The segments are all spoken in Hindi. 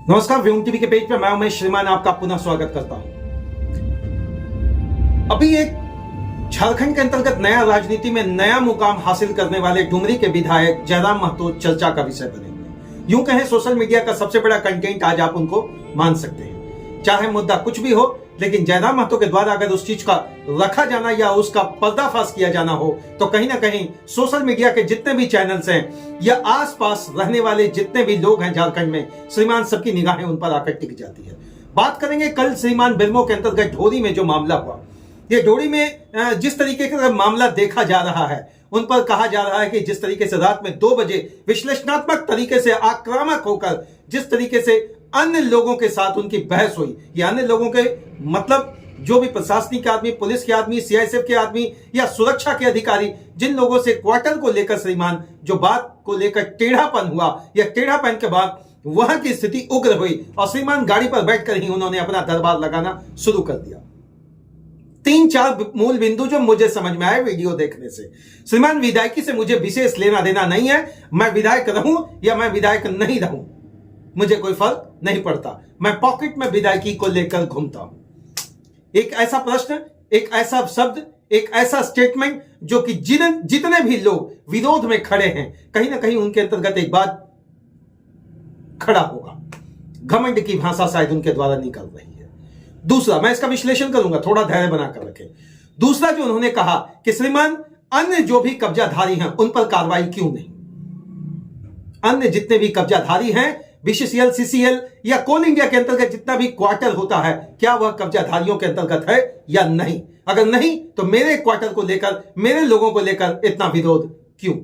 नमस्कार, व्योम टीवी के पेज पे मैं उमेश श्रीमान आपका पुनः स्वागत करता हूं। अभी एक झारखंड के अंतर्गत नया राजनीति में नया मुकाम हासिल करने वाले डुमरी के विधायक जयराम महतो चर्चा का विषय बने हुए। यूं कहें सोशल मीडिया का सबसे बड़ा कंटेंट आज आप उनको मान सकते हैं। चाहे मुद्दा कुछ भी हो, लेकिन जयराम महतो के द्वारा अगर उस चीज का रखा जाना या उसका पर्दाफाश किया जाना हो तो कहीं ना कहीं सोशल मीडिया के जितने भी चैनल्स हैं या आसपास रहने वाले जितने भी लोग हैं झारखंड में, श्रीमान सबकी निगाहें उन पर आकर टिक जाती है। बात करेंगे कल श्रीमान बिरमो के अंतर्गत ढोरी में जो मामला हुआ। ये ढोरी में जिस तरीके का मामला देखा जा रहा है, उन पर कहा जा रहा है कि जिस तरीके से रात में 2 बजे विश्लेषणात्मक तरीके से आक्रामक होकर जिस तरीके से अन्य लोगों के साथ उनकी बहस हुई, या अन्य लोगों के मतलब जो भी प्रशासनिक आदमी, पुलिस के आदमी, सीआईएसएफ के आदमी या सुरक्षा के अधिकारी, जिन लोगों से क्वार्टर को लेकर श्रीमान जो बात को लेकर टेढ़ापन हुआ या टेढ़ापन के बाद वहां की स्थिति उग्र हुई और श्रीमान गाड़ी पर बैठकर ही उन्होंने अपना दरबार लगाना शुरू कर दिया। 3-4 मूल बिंदु जो मुझे समझ में आए वीडियो देखने से। श्रीमान, विधायकी से मुझे विशेष लेना देना नहीं है। मैं विधायक रहूं या मैं विधायक नहीं रहूं, मुझे कोई फर्क नहीं पड़ता। मैं पॉकेट में विधायकी को लेकर घूमता हूं। एक ऐसा प्रश्न, एक ऐसा शब्द, एक ऐसा स्टेटमेंट जो कि जितने भी लोग विरोध में खड़े हैं, कहीं ना कहीं उनके अंतर्गत एक बात खड़ा होगा। घमंड की भाषा शायद उनके द्वारा निकल रही है। दूसरा, मैं इसका विश्लेषण करूंगा, थोड़ा धैर्य बनाकर रखें। दूसरा जो उन्होंने कहा कि श्रीमान अन्य जो भी कब्जाधारी हैं उन पर कार्रवाई क्यों नहीं। अन्य जितने भी कब्जाधारी हैं, बीसीसीएल, सीसीएल या कोल इंडिया के अंतर्गत जितना भी क्वार्टर होता है, क्या वह कब्जाधारियों के अंतर्गत है या नहीं? अगर नहीं तो मेरे क्वार्टर को लेकर, मेरे लोगों को लेकर इतना विरोध क्यों?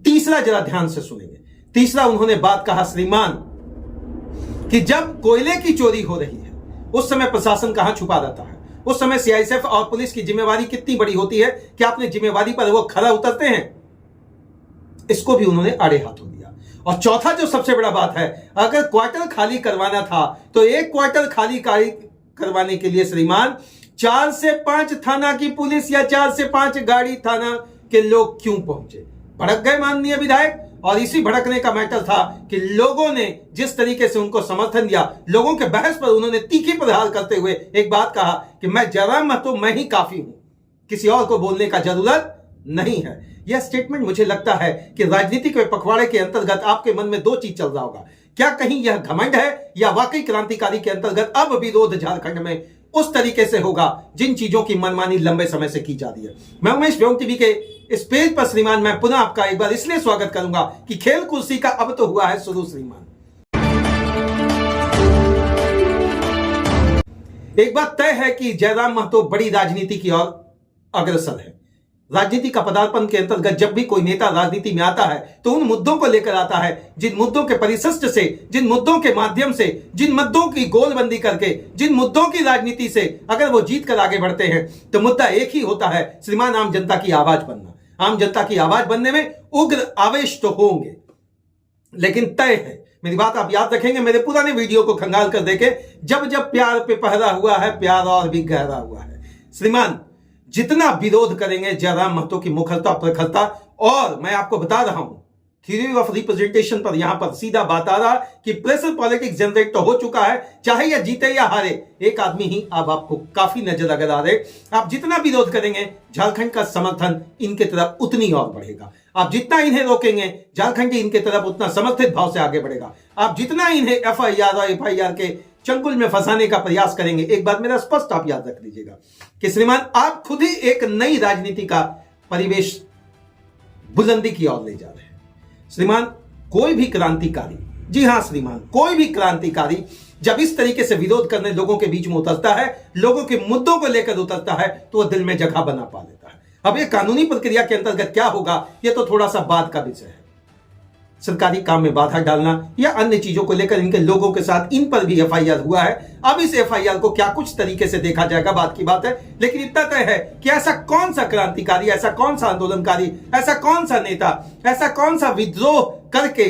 तीसरा जरा ध्यान से सुनेंगे। तीसरा उन्होंने बात कहा श्रीमान कि जब कोयले की चोरी हो रही है उस समय प्रशासन कहां छुपा रहता है? उस समय सीआईएसएफ और पुलिस की जिम्मेवारी कितनी बड़ी होती है कि अपनी जिम्मेवारी पर वो खरा उतरते हैं? इसको भी उन्होंने आड़े हाथों दिया। और चौथा जो सबसे बड़ा बात है, अगर क्वार्टर खाली करवाना था तो एक क्वार्टर खाली करवाने के लिए श्रीमान 4 से 5 थाना की पुलिस या 4 से 5 गाड़ी थाना के लोग क्यों पहुंचे? भड़क गए माननीय विधायक। और इसी भड़कने का मैटर था कि लोगों ने जिस तरीके से उनको समर्थन दिया, लोगों के बहस पर उन्होंने तीखी प्रहार करते हुए एक बात कहा कि मैं जयराम महतो मैं ही काफी हूं, किसी और को बोलने का जरूरत नहीं है। यह स्टेटमेंट मुझे लगता है कि राजनीतिक पखवाड़े के अंतर्गत आपके मन में 2 चीज चल रहा होगा। क्या कहीं यह घमंड है या वाकई क्रांतिकारी के अंतर्गत अब विरोध झारखंड में उस तरीके से होगा जिन चीजों की मनमानी लंबे समय से की जा रही है? मैं उमेश व्योम टीवी के इस पेज पर श्रीमान मैं पुनः आपका एक बार इसलिए स्वागत करूंगा कि खेल कुर्सी का अब तो हुआ है शुरू। श्रीमान, एक बात तय है कि जयराम महतो बड़ी राजनीति की ओर अग्रसर है। राजनीति का पदार्पण के अंतर्गत जब भी कोई नेता राजनीति में आता है तो उन मुद्दों को लेकर आता है जिन मुद्दों के परिशिष्ट से, जिन मुद्दों के माध्यम से, जिन मुद्दों की गोलबंदी करके, जिन मुद्दों की राजनीति से अगर वो जीत कर आगे बढ़ते हैं तो मुद्दा एक ही होता है श्रीमान, आम जनता की आवाज बनना। आम जनता की आवाज बनने में उग्र आवेश तो होंगे, लेकिन तय है, मेरी बात आप याद रखेंगे, मेरे पुराने वीडियो को खंगाल कर देखे, जब जब प्यार पे पहरा हुआ है, प्यार और भी गहरा हुआ है। श्रीमान, जितना विरोध करेंगे जयराम महतो की मुखरता प्रखरता, और मैं आपको बता रहा हूं थ्योरी ऑफ रिप्रेजेंटेशन पर यहां पर सीधा बात आ रहा कि प्रेशर पॉलिटिक्स जनरेट तो हो चुका है, चाहे यह जीते या हारे, एक आदमी ही अब आपको काफी नजर अगर आ रहे। आप जितना विरोध करेंगे झारखंड का समर्थन इनके तरफ उतनी और बढ़ेगा। आप जितना इन्हें रोकेंगे झारखंड इनके तरफ उतना समर्थित भाव से आगे बढ़ेगा। आप जितना इन्हें एफआईआर और एफआईआर के चंगुल में फंसाने का प्रयास करेंगे, एक बात मेरा स्पष्ट आप याद रख लीजिएगा कि श्रीमान आप खुद ही एक नई राजनीति का परिवेश बुलंदी की ओर ले जा रहे हैं। श्रीमान, कोई भी क्रांतिकारी, जी हां श्रीमान, कोई भी क्रांतिकारी जब इस तरीके से विरोध करने लोगों के बीच में उतरता है, लोगों के मुद्दों को लेकर उतरता है, तो वह दिल में जगह बना पा लेता है। अब यह कानूनी प्रक्रिया के अंतर्गत क्या होगा, यह तो थोड़ा सा बाद का विषय है। सरकारी काम में बाधा डालना या अन्य चीजों को लेकर इनके लोगों के साथ इन पर भी एफआईआर हुआ है। अब इस एफआईआर को क्या कुछ तरीके से देखा जाएगा, बात की बात है, लेकिन इतना तय है कि ऐसा कौन सा क्रांतिकारी, ऐसा कौन सा आंदोलनकारी, ऐसा कौन सा नेता, ऐसा कौन सा विद्रोह करके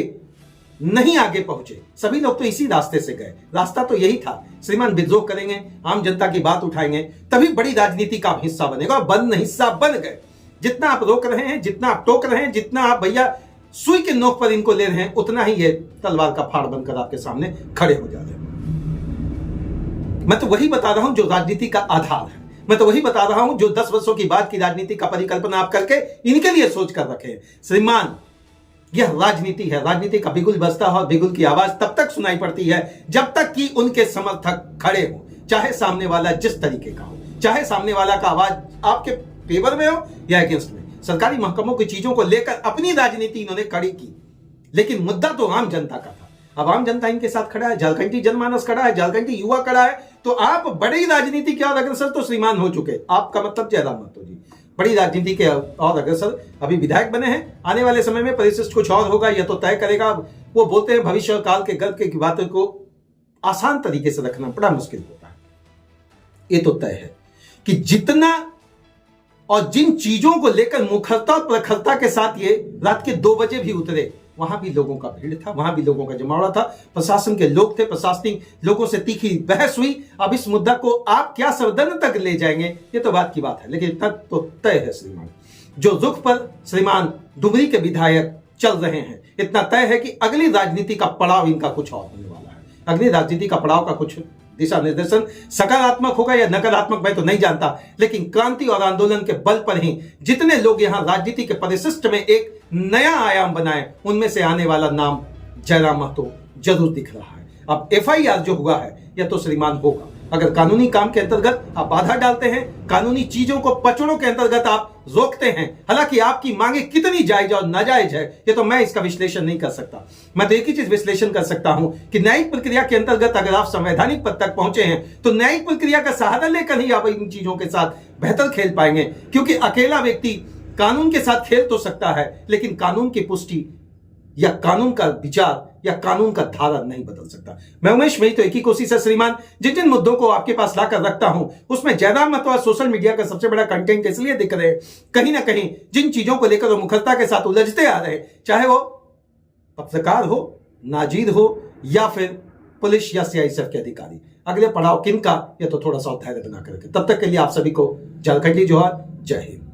नहीं आगे पहुंचे। सभी लोग तो इसी रास्ते से गए, रास्ता तो यही था श्रीमान, विद्रोह करेंगे, आम जनता की बात उठाएंगे, तभी बड़ी राजनीति का हिस्सा बनेगा। और बंद हिस्सा बन गए। जितना आप रोक रहे हैं, जितना आप टोक रहे हैं, जितना आप भैया सुई के नोक पर इनको ले रहे हैं, उतना ही ये तलवार का फाड़ बनकर आपके सामने खड़े हो जा रहे हैं। मैं तो वही बता रहा हूं जो राजनीति का आधार है। मैं तो वही बता रहा हूं जो 10 वर्षों की बाद की राजनीति का परिकल्पना आप करके इनके लिए सोच कर रखे। श्रीमान, यह राजनीति है। राजनीति का बिगुल बजता है और बिगुल की आवाज तब तक सुनाई पड़ती है जब तक कि उनके समर्थक खड़े हो, चाहे सामने वाला जिस तरीके का हो, चाहे सामने वाला का आवाज आपके फेवर में हो या अगेंस्ट में। सरकारी महकमों की चीजों को लेकर अपनी राजनीति इन्होंने कड़ी की, लेकिन मुद्दा तो आम जनता का था। अब आम जनता इनके साथ खड़ा है, झारखंडी जनमानस खड़ा है, झारखंडी युवा खड़ा है, तो आप बड़ी राजनीति के और अग्रसर तो श्रीमान हो चुके। आपका मतलब जयराम महतो जी बड़ी राजनीति के और अग्रसर अभी विधायक बने हैं। आने वाले समय में परिशिष्ट कुछ और होगा, यह तो तय करेगा। वो बोलते हैं भविष्य काल के गर्भ की बातों को आसान तरीके से रखना बड़ा मुश्किल होता है। ये तो तय है कि जितना और जिन चीजों को लेकर मुखरता और प्रखरता के साथ ये रात के 2 बजे भी उतरे, वहां भी लोगों का भीड़ था, वहां भी लोगों का जमावड़ा था, प्रशासन के लोग थे, प्रशासनिक लोगों से तीखी बहस हुई। अब इस मुद्दा को आप क्या सदन तक ले जाएंगे, ये तो बात की बात है, लेकिन तक तो तय है श्रीमान, जो रुख पर श्रीमान डुमरी के विधायक चल रहे हैं, इतना तय है कि अगली राजनीति का पड़ाव इनका कुछ और होने वाला है। अगली राजनीति का पड़ाव का कुछ दिशा निर्देशन सकारात्मक होगा या नकारात्मक मैं तो नहीं जानता, लेकिन क्रांति और आंदोलन के बल पर ही जितने लोग यहां राजनीति के परिशिष्ट में एक नया आयाम बनाए, उनमें से आने वाला नाम जयराम महतो जरूर दिख रहा है। अब FIR जो हुआ है यह तो श्रीमान होगा। अगर कानूनी काम के अंतर्गत आप बाधा डालते हैं, कानूनी चीजों को पचड़ों के अंतर्गत आप रोकते हैं, हालांकि आपकी मांगे कितनी जायज और नाजायज है ये तो मैं इसका विश्लेषण नहीं कर सकता। मैं तो एक ही चीज विश्लेषण कर सकता हूं कि न्यायिक प्रक्रिया के अंतर्गत अगर आप संवैधानिक पद तक पहुंचे हैं तो न्यायिक प्रक्रिया का सहारा लेकर ही आप इन चीजों के साथ बेहतर खेल पाएंगे, क्योंकि अकेला व्यक्ति कानून के साथ खेल तो सकता है, लेकिन कानून की पुष्टि या कानून का विचार या कानून का धारा नहीं बदल सकता। मैं उमेश, मेरी तो एक ही कोशिश है श्रीमान, जिन जिन मुद्दों को आपके पास लाकर रखता हूं उसमें जयराम महतो सोशल मीडिया का सबसे बड़ा कंटेंट इसलिए दिख रहे हैं, कहीं ना कहीं जिन चीजों को लेकर वो मुखरता के साथ उलझते आ रहे, चाहे वो पत्रकार हो, नाजीर हो या फिर पुलिस या CISF के अधिकारी, अगले पड़ाव किन का, यह तो थोड़ा सा धैर्य बना करके। तब तक के लिए आप सभी को झारखंडी जोहार, जय हिंद।